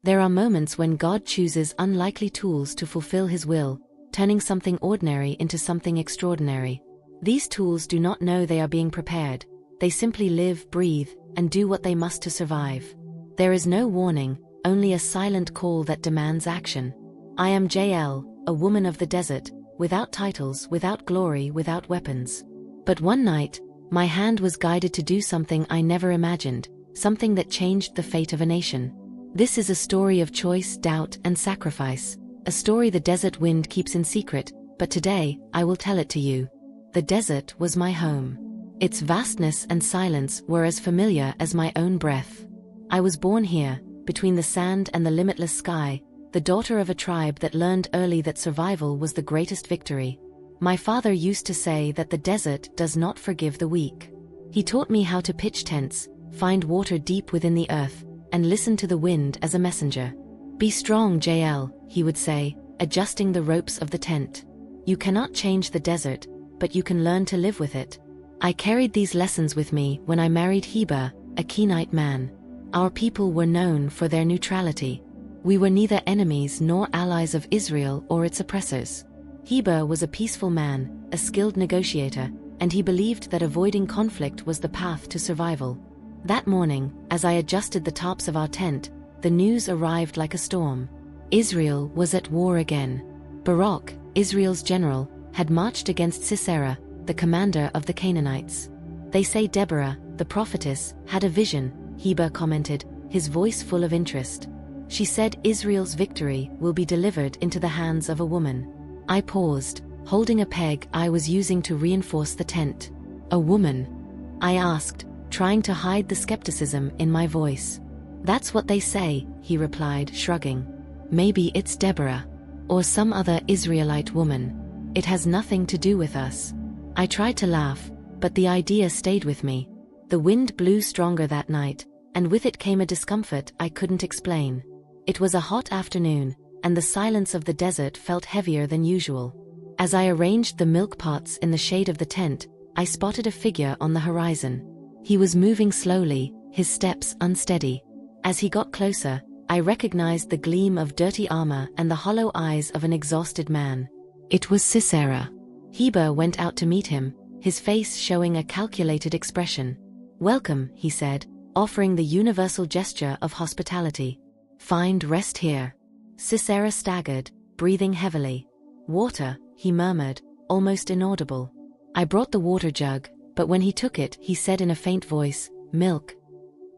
There are moments when God chooses unlikely tools to fulfill His will, turning something ordinary into something extraordinary. These tools do not know they are being prepared. They simply live, breathe, and do what they must to survive. There is no warning, only a silent call that demands action. I am Jael, a woman of the desert, without titles, without glory, without weapons. But one night, my hand was guided to do something I never imagined, something that changed the fate of a nation. This is a story of choice, doubt, and sacrifice, a story the desert wind keeps in secret, but today, I will tell it to you. The desert was my home. Its vastness and silence were as familiar as my own breath. I was born here, between the sand and the limitless sky, the daughter of a tribe that learned early that survival was the greatest victory. My father used to say that the desert does not forgive the weak. He taught me how to pitch tents, find water deep within the earth, and listen to the wind as a messenger. Be strong, Jael, he would say, adjusting the ropes of the tent. You cannot change the desert, but you can learn to live with it. I carried these lessons with me when I married Heber, a Canaanite man. Our people were known for their neutrality. We were neither enemies nor allies of Israel or its oppressors. Heber was a peaceful man, a skilled negotiator, and he believed that avoiding conflict was the path to survival. That morning, as I adjusted the tops of our tent, the news arrived like a storm. Israel was at war again. Barak, Israel's general, had marched against Sisera, the commander of the Canaanites. They say Deborah, the prophetess, had a vision, Heber commented, his voice full of interest. She said Israel's victory will be delivered into the hands of a woman. I paused, holding a peg I was using to reinforce the tent. A woman? I asked, trying to hide the skepticism in my voice. That's what they say, he replied, shrugging. Maybe it's Deborah. Or some other Israelite woman. It has nothing to do with us. I tried to laugh, but the idea stayed with me. The wind blew stronger that night, and with it came a discomfort I couldn't explain. It was a hot afternoon, and the silence of the desert felt heavier than usual. As I arranged the milk pots in the shade of the tent, I spotted a figure on the horizon. He was moving slowly, his steps unsteady. As he got closer, I recognized the gleam of dirty armor and the hollow eyes of an exhausted man. It was Sisera. Heber went out to meet him, his face showing a calculated expression. Welcome, he said, offering the universal gesture of hospitality. Find rest here. Sisera staggered, breathing heavily. Water, he murmured, almost inaudible. I brought the water jug, but when he took it, he said in a faint voice, milk.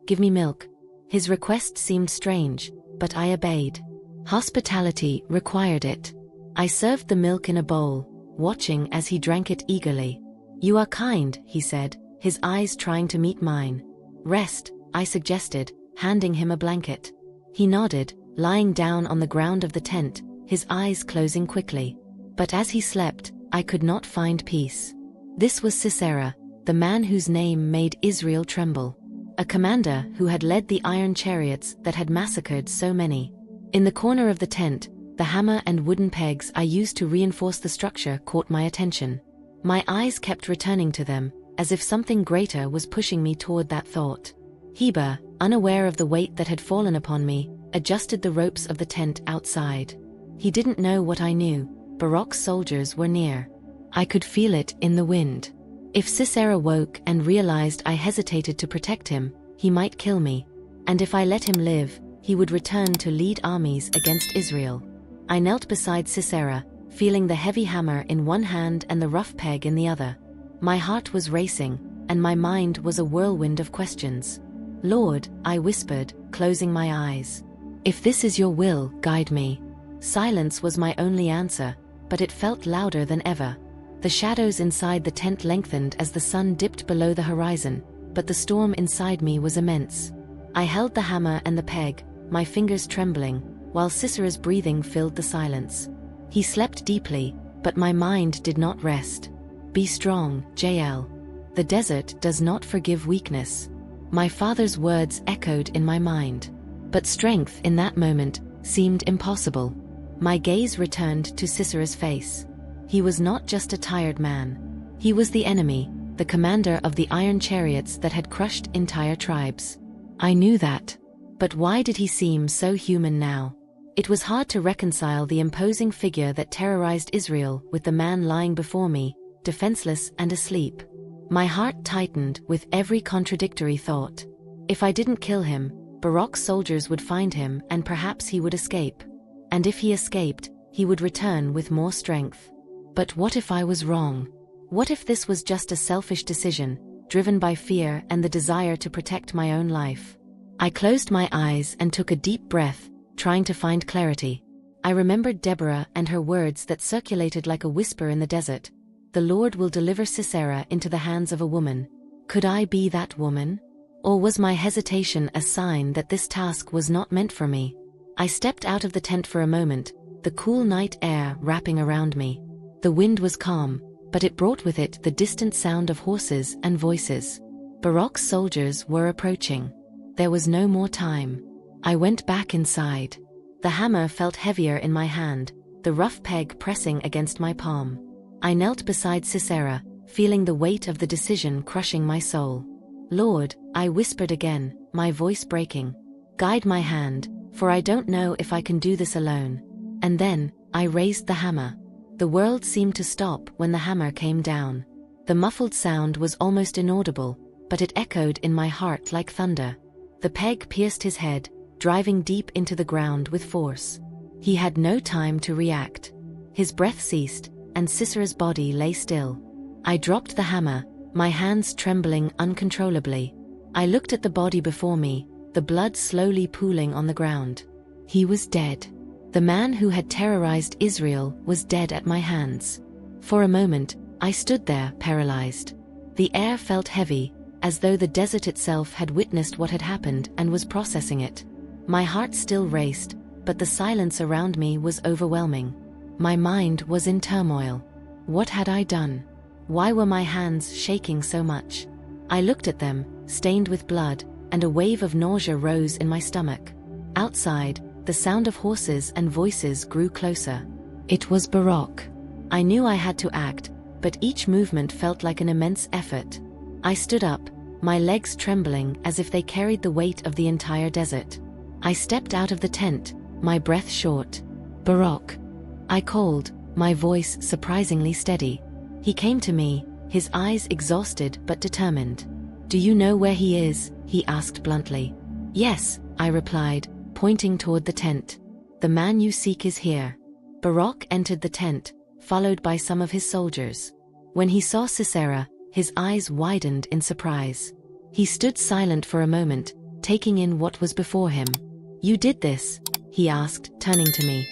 Give me milk. His request seemed strange, but I obeyed. Hospitality required it. I served the milk in a bowl, watching as he drank it eagerly. You are kind, he said, his eyes trying to meet mine. Rest, I suggested, handing him a blanket. He nodded, lying down on the ground of the tent, his eyes closing quickly. But as he slept, I could not find peace. This was Sisera, the man whose name made Israel tremble. A commander who had led the iron chariots that had massacred so many. In the corner of the tent, the hammer and wooden pegs I used to reinforce the structure caught my attention. My eyes kept returning to them, as if something greater was pushing me toward that thought. Heber, unaware of the weight that had fallen upon me, adjusted the ropes of the tent outside. He didn't know what I knew. Barak's soldiers were near. I could feel it in the wind. If Sisera woke and realized I hesitated to protect him, he might kill me. And if I let him live, he would return to lead armies against Israel. I knelt beside Sisera, feeling the heavy hammer in one hand and the rough peg in the other. My heart was racing, and my mind was a whirlwind of questions. Lord, I whispered, closing my eyes. If this is your will, guide me. Silence was my only answer, but it felt louder than ever. The shadows inside the tent lengthened as the sun dipped below the horizon, but the storm inside me was immense. I held the hammer and the peg, my fingers trembling, while Sisera's breathing filled the silence. He slept deeply, but my mind did not rest. Be strong, Jael. The desert does not forgive weakness. My father's words echoed in my mind. But strength in that moment seemed impossible. My gaze returned to Sisera's face. He was not just a tired man. He was the enemy, the commander of the iron chariots that had crushed entire tribes. I knew that. But why did he seem so human now? It was hard to reconcile the imposing figure that terrorized Israel with the man lying before me, defenseless and asleep. My heart tightened with every contradictory thought. If I didn't kill him, Barak's soldiers would find him and perhaps he would escape. And if he escaped, he would return with more strength. But what if I was wrong? What if this was just a selfish decision, driven by fear and the desire to protect my own life? I closed my eyes and took a deep breath, trying to find clarity. I remembered Deborah and her words that circulated like a whisper in the desert. The Lord will deliver Sisera into the hands of a woman. Could I be that woman? Or was my hesitation a sign that this task was not meant for me? I stepped out of the tent for a moment, the cool night air wrapping around me. The wind was calm, but it brought with it the distant sound of horses and voices. Barak's soldiers were approaching. There was no more time. I went back inside. The hammer felt heavier in my hand, the rough peg pressing against my palm. I knelt beside Sisera, feeling the weight of the decision crushing my soul. Lord, I whispered again, my voice breaking. Guide my hand, for I don't know if I can do this alone. And then, I raised the hammer. The world seemed to stop when the hammer came down. The muffled sound was almost inaudible, but it echoed in my heart like thunder. The peg pierced his head, driving deep into the ground with force. He had no time to react. His breath ceased, and Sisera's body lay still. I dropped the hammer, my hands trembling uncontrollably. I looked at the body before me, the blood slowly pooling on the ground. He was dead. The man who had terrorized Israel was dead at my hands. For a moment, I stood there paralyzed. The air felt heavy, as though the desert itself had witnessed what had happened and was processing it. My heart still raced, but the silence around me was overwhelming. My mind was in turmoil. What had I done? Why were my hands shaking so much? I looked at them, stained with blood, and a wave of nausea rose in my stomach. Outside, the sound of horses and voices grew closer. It was Barak. I knew I had to act, but each movement felt like an immense effort. I stood up, my legs trembling as if they carried the weight of the entire desert. I stepped out of the tent, my breath short. Barak. I called, my voice surprisingly steady. He came to me, his eyes exhausted but determined. Do you know where he is? He asked bluntly. Yes, I replied, pointing toward the tent. The man you seek is here. Barak entered the tent, followed by some of his soldiers. When he saw Sisera, his eyes widened in surprise. He stood silent for a moment, taking in what was before him. You did this? He asked, turning to me.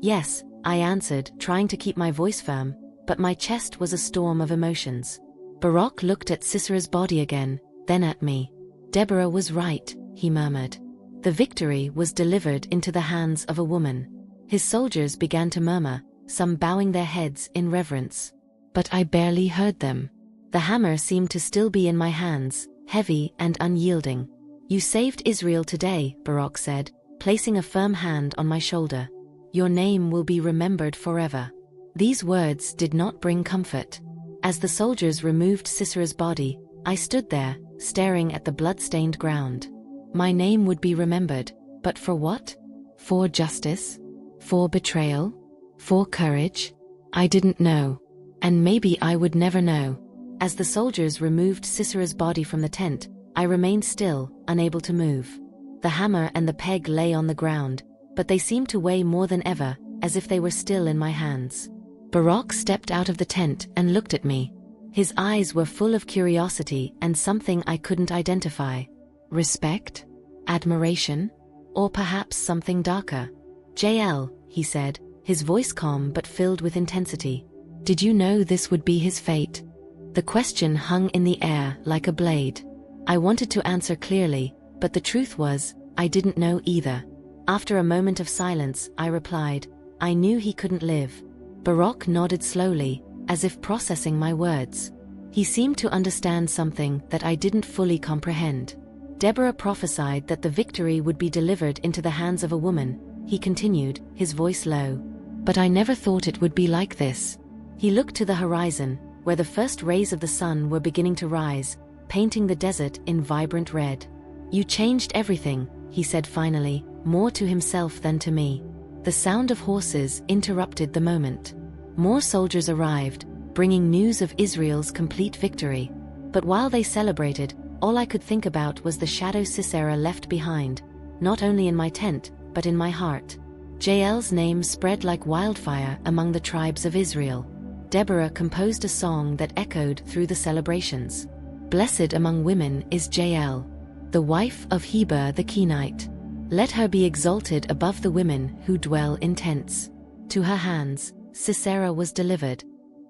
Yes, I answered, trying to keep my voice firm, but my chest was a storm of emotions. Barak looked at Sisera's body again, then at me. Deborah was right, he murmured. The victory was delivered into the hands of a woman. His soldiers began to murmur, some bowing their heads in reverence. But I barely heard them. The hammer seemed to still be in my hands, heavy and unyielding. You saved Israel today, Barak said, placing a firm hand on my shoulder. Your name will be remembered forever. These words did not bring comfort. As the soldiers removed Sisera's body, I stood there, staring at the blood-stained ground. My name would be remembered, but for what? For justice? For betrayal? For courage? I didn't know. And maybe I would never know. As the soldiers removed Sisera's body from the tent, I remained still, unable to move. The hammer and the peg lay on the ground, but they seemed to weigh more than ever, as if they were still in my hands. Barak stepped out of the tent and looked at me. His eyes were full of curiosity and something I couldn't identify. Respect? Admiration? Or perhaps something darker? Jael, he said, his voice calm but filled with intensity. Did you know this would be his fate? The question hung in the air like a blade. I wanted to answer clearly, but the truth was, I didn't know either. After a moment of silence, I replied, I knew he couldn't live. Barak nodded slowly, as if processing my words. He seemed to understand something that I didn't fully comprehend. Deborah prophesied that the victory would be delivered into the hands of a woman, he continued, his voice low. But I never thought it would be like this. He looked to the horizon, where the first rays of the sun were beginning to rise, painting the desert in vibrant red. You changed everything, he said finally, more to himself than to me. The sound of horses interrupted the moment. More soldiers arrived, bringing news of Israel's complete victory. But while they celebrated, all I could think about was the shadow Sisera left behind, not only in my tent, but in my heart. Jael's name spread like wildfire among the tribes of Israel. Deborah composed a song that echoed through the celebrations. Blessed among women is Jael, the wife of Heber the Canaanite. Let her be exalted above the women who dwell in tents. To her hands, Sisera was delivered.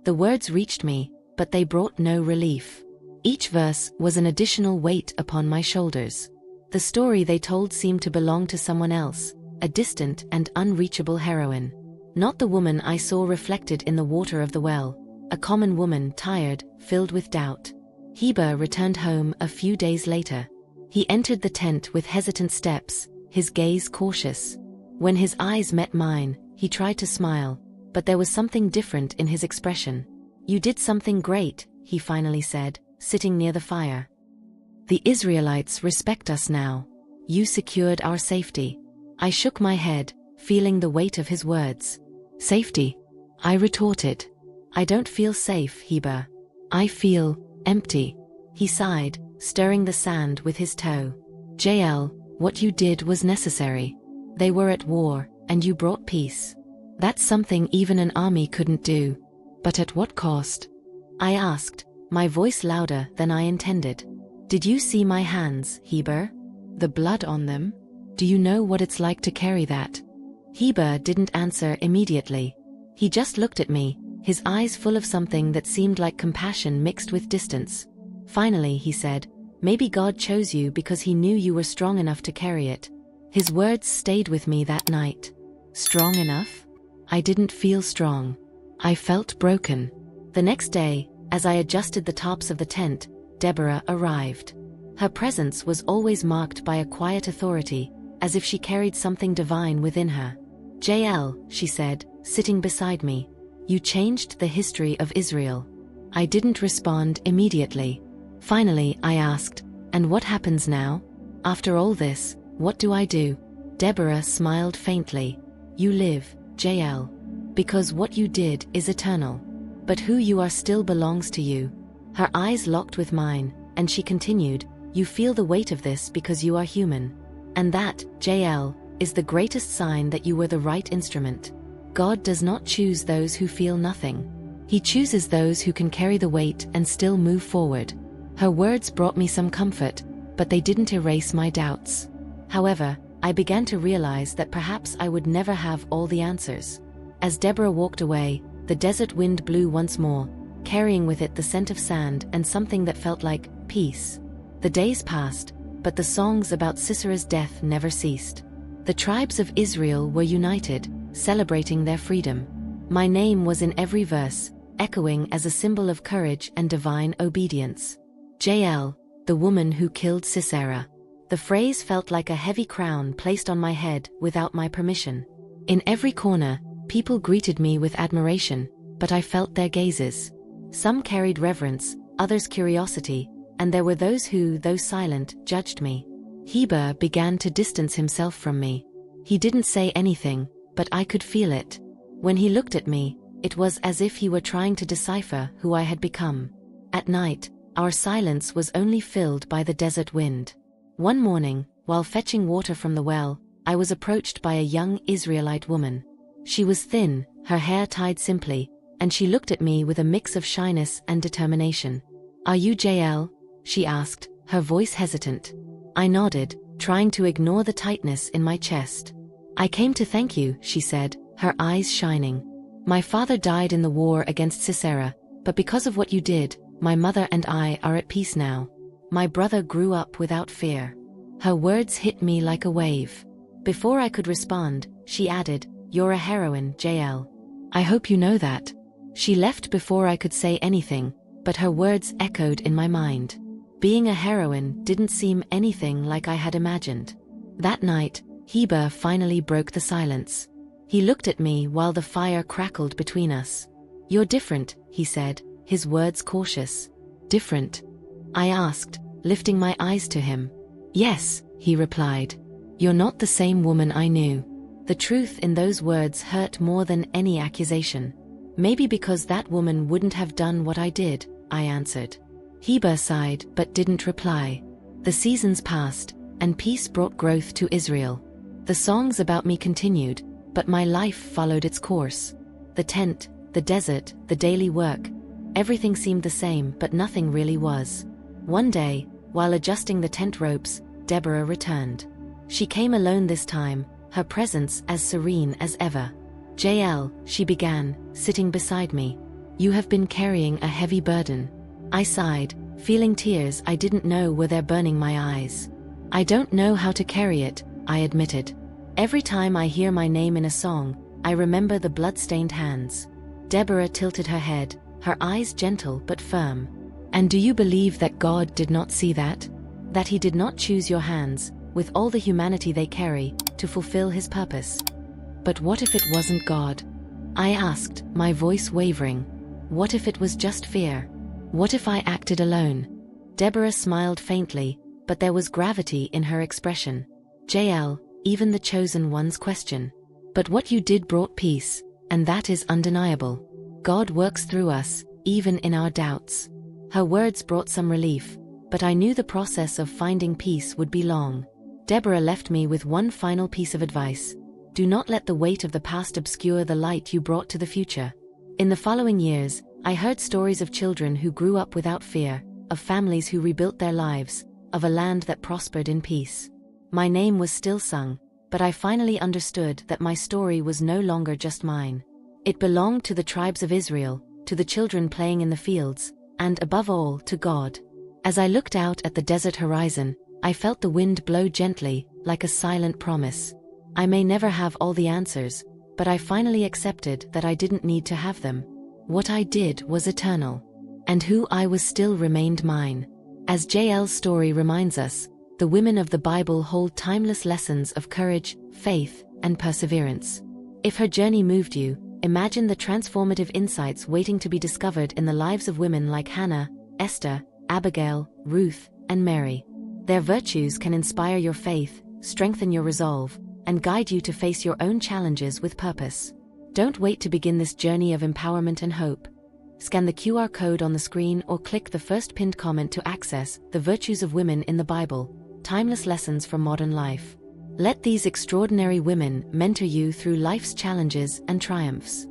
The words reached me, but they brought no relief. Each verse was an additional weight upon my shoulders. The story they told seemed to belong to someone else, a distant and unreachable heroine. Not the woman I saw reflected in the water of the well, a common woman tired, filled with doubt. Heber returned home a few days later. He entered the tent with hesitant steps, his gaze cautious. When his eyes met mine, he tried to smile, but there was something different in his expression. You did something great, he finally said, sitting near the fire. The Israelites respect us now. You secured our safety. I shook my head, feeling the weight of his words. Safety? I retorted. I don't feel safe, Heber. I feel empty. He sighed, stirring the sand with his toe. Jael, what you did was necessary. They were at war, and you brought peace. That's something even an army couldn't do. But at what cost? I asked, my voice louder than I intended. Did you see my hands, Heber? The blood on them? Do you know what it's like to carry that? Heber didn't answer immediately. He just looked at me, his eyes full of something that seemed like compassion mixed with distance. Finally, he said, maybe God chose you because he knew you were strong enough to carry it. His words stayed with me that night. Strong enough? I didn't feel strong. I felt broken. The next day, as I adjusted the tops of the tent, Deborah arrived. Her presence was always marked by a quiet authority, as if she carried something divine within her. Jael, she said, sitting beside me, you changed the history of Israel. I didn't respond immediately. Finally, I asked, and what happens now? After all this, what do I do? Deborah smiled faintly. You live, Jael. Because what you did is eternal. But who you are still belongs to you. Her eyes locked with mine, and she continued, you feel the weight of this because you are human. And that, Jael, is the greatest sign that you were the right instrument. God does not choose those who feel nothing. He chooses those who can carry the weight and still move forward. Her words brought me some comfort, but they didn't erase my doubts. However, I began to realize that perhaps I would never have all the answers. As Deborah walked away, the desert wind blew once more, carrying with it the scent of sand and something that felt like peace. The days passed, but the songs about Sisera's death never ceased. The tribes of Israel were united, celebrating their freedom. My name was in every verse, echoing as a symbol of courage and divine obedience. Jael, the woman who killed Sisera. The phrase felt like a heavy crown placed on my head without my permission. In every corner, people greeted me with admiration, but I felt their gazes. Some carried reverence, others curiosity, and there were those who, though silent, judged me. Heber began to distance himself from me. He didn't say anything, but I could feel it. When he looked at me, it was as if he were trying to decipher who I had become. At night, our silence was only filled by the desert wind. One morning, while fetching water from the well, I was approached by a young Israelite woman. She was thin, her hair tied simply, and she looked at me with a mix of shyness and determination. Are you Jael? She asked, her voice hesitant. I nodded, trying to ignore the tightness in my chest. I came to thank you, she said, her eyes shining. My father died in the war against Sisera, but because of what you did, my mother and I are at peace now. My brother grew up without fear. Her words hit me like a wave. Before I could respond, she added, you're a heroine, Jael. I hope you know that. She left before I could say anything, but her words echoed in my mind. Being a heroine didn't seem anything like I had imagined. That night, Heber finally broke the silence. He looked at me while the fire crackled between us. You're different, he said, his words cautious. Different? I asked, lifting my eyes to him. Yes, he replied. "You're not the same woman I knew." The truth in those words hurt more than any accusation. "Maybe because that woman wouldn't have done what I did," I answered. Heber sighed but didn't reply. The seasons passed, and peace brought growth to Israel. The songs about me continued, but my life followed its course. The tent, the desert, the daily work. Everything seemed the same, but nothing really was. One day, while adjusting the tent ropes, Deborah returned. She came alone this time, her presence as serene as ever. "Jael," she began, sitting beside me. "You have been carrying a heavy burden." I sighed, feeling tears I didn't know were there burning my eyes. "I don't know how to carry it," I admitted. "Every time I hear my name in a song, I remember the blood-stained hands." Deborah tilted her head, her eyes gentle but firm. "And do you believe that God did not see that? That He did not choose your hands, with all the humanity they carry, to fulfill His purpose?" "But what if it wasn't God?" I asked, my voice wavering. "What if it was just fear? What if I acted alone?" Deborah smiled faintly, but there was gravity in her expression. "Jael, even the chosen ones question. But what you did brought peace, and that is undeniable. God works through us, even in our doubts." Her words brought some relief, but I knew the process of finding peace would be long. Deborah left me with one final piece of advice. Do not let the weight of the past obscure the light you brought to the future. In the following years, I heard stories of children who grew up without fear, of families who rebuilt their lives, of a land that prospered in peace. My name was still sung, but I finally understood that my story was no longer just mine. It belonged to the tribes of Israel, to the children playing in the fields, and above all, to God. As I looked out at the desert horizon, I felt the wind blow gently, like a silent promise. I may never have all the answers, but I finally accepted that I didn't need to have them. What I did was eternal. And who I was still remained mine. As Jael's story reminds us, the women of the Bible hold timeless lessons of courage, faith, and perseverance. If her journey moved you, imagine the transformative insights waiting to be discovered in the lives of women like Hannah, Esther, Abigail, Ruth, and Mary. Their virtues can inspire your faith, strengthen your resolve, and guide you to face your own challenges with purpose. Don't wait to begin this journey of empowerment and hope. Scan the QR code on the screen or click the first pinned comment to access The Virtues of Women in the Bible, Timeless Lessons from Modern Life. Let these extraordinary women mentor you through life's challenges and triumphs.